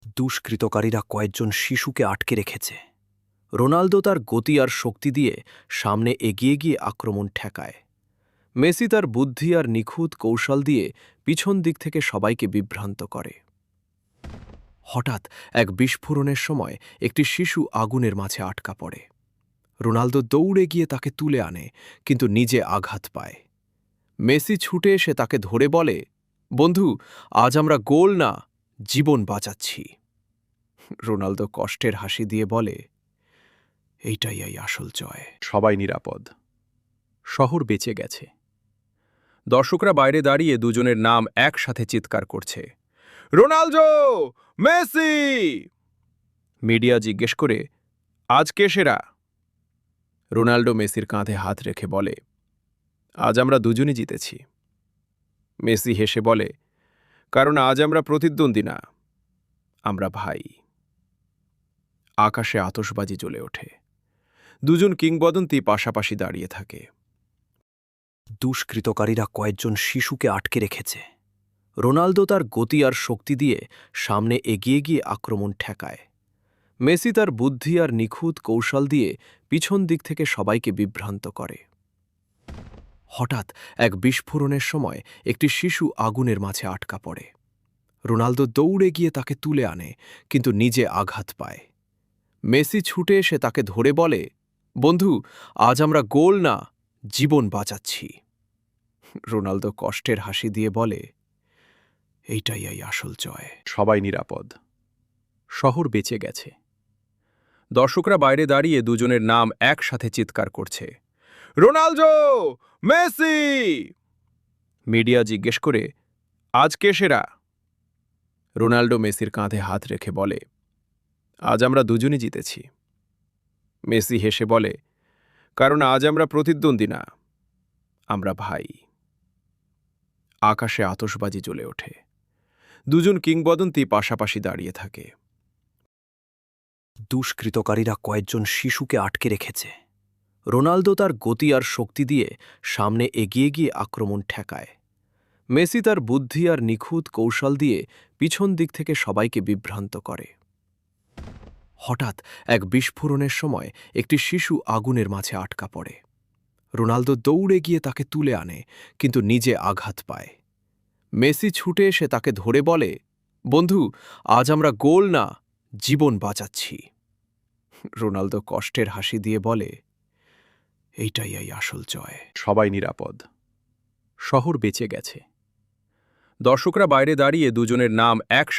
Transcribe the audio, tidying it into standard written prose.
দুষ্কৃতকারীরা কয়েকজন শিশুকে আটকে রেখেছে। রোনালদো তার গতি আর শক্তি দিয়ে সামনে এগিয়ে গিয়ে আক্রমণ ঠেকায়। মেসি তার বুদ্ধি আর নিখুঁত কৌশল দিয়ে পিছন দিক থেকে সবাইকে বিভ্রান্ত করে। হঠাৎ এক বিস্ফোরণের সময় একটি শিশু আগুনের মাঝে আটকা পড়ে। রোনালদো দৌড়ে গিয়ে তাকে তুলে আনে, কিন্তু নিজে আঘাত পায়। মেসি ছুটে এসে তাকে ধরে বলে, বন্ধু, আজ আমরা গোল না, জীবন বাঁচাচ্ছি। রোনালদো কষ্টের হাসি দিয়ে বলে, এইটাই এই আসল জয়। সবাই নিরাপদ। শহর বেঁচে গেছে। দর্শকরা বাইরে দাঁড়িয়ে দুজনের নাম একসাথে চিৎকার করছে, রোনালদো, মেসি। মিডিয়া জিজ্ঞেস করে, আজ কে সেরা? রোনাল্ডো মেসির কাঁধে হাত রেখে বলে, আজ আমরা দুজনই জিতেছি। মেসি হেসে বলে, কারণ আজ আমরা প্রতিদ্বন্দ্বী না, আমরা ভাই। আকাশে আতশবাজি জ্বলে ওঠে। দুজন কিংবদন্তি পাশাপাশি দাঁড়িয়ে থাকে। দুষ্কৃতকারীরা কয়েকজন শিশুকে আটকে রেখেছে। রোনালদো তার গতি আর শক্তি দিয়ে সামনে এগিয়ে গিয়ে আক্রমণ ঠেকায়। মেসি তার বুদ্ধি আর নিখুঁত কৌশল দিয়ে পিছন দিক থেকে সবাইকে বিভ্রান্ত করে। হঠাৎ এক বিস্ফোরণের সময় একটি শিশু আগুনের মাঝে আটকা পড়ে। রোনালদো দৌড়ে গিয়ে তাকে তুলে আনে, কিন্তু নিজে আঘাত পায়। মেসি ছুটে এসে তাকে ধরে বলে, বন্ধু, আজ আমরা গোল না, জীবন বাঁচাচ্ছি। রোনালদো কষ্টের হাসি দিয়ে বলে, এইটাই এই আসল জয়। সবাই নিরাপদ। শহর বেঁচে গেছে। দর্শকরা বাইরে দাঁড়িয়ে দুজনের নাম একসাথে চিৎকার করছে, রোনালদো, মেসি। মিডিয়া জিজ্ঞেস করে, আজ কে সেরা? রোনাল্ডো মেসির কাঁধে হাত রেখে বলে, আজ আমরা দুজনই জিতেছি। মেসি হেসে বলে, কারণ আজ আমরা প্রতিদ্বন্দ্বী না, আমরা ভাই। আকাশে আতশবাজি জ্বলে ওঠে। দুজন কিংবদন্তি পাশাপাশি দাঁড়িয়ে থাকে। দুষ্কৃতকারীরা কয়েকজন শিশুকে আটকে রেখেছে। রোনালদো তার গতি আর শক্তি দিয়ে সামনে এগিয়ে গিয়ে আক্রমণ ঠেকায়। মেসি তার বুদ্ধি আর নিখুঁত কৌশল দিয়ে পিছন দিক থেকে সবাইকে বিভ্রান্ত করে। হঠাৎ এক বিস্ফোরণের সময় একটি শিশু আগুনের মাঝে আটকা পড়ে। রোনালদো দৌড়ে গিয়ে তাকে তুলে আনে, কিন্তু নিজে আঘাত পায়। মেসি ছুটে এসে তাকে ধরে বলে, বন্ধু, আজ আমরা গোল না, জীবন বাঁচাচ্ছি। রোনালদো কষ্টের হাসি দিয়ে বলে, এইটাই এই আসল জয়। সবাই নিরাপদ। শহর বেঁচে গেছে। দর্শকরা বাইরে দাঁড়িয়ে দুজনের নাম একসাথে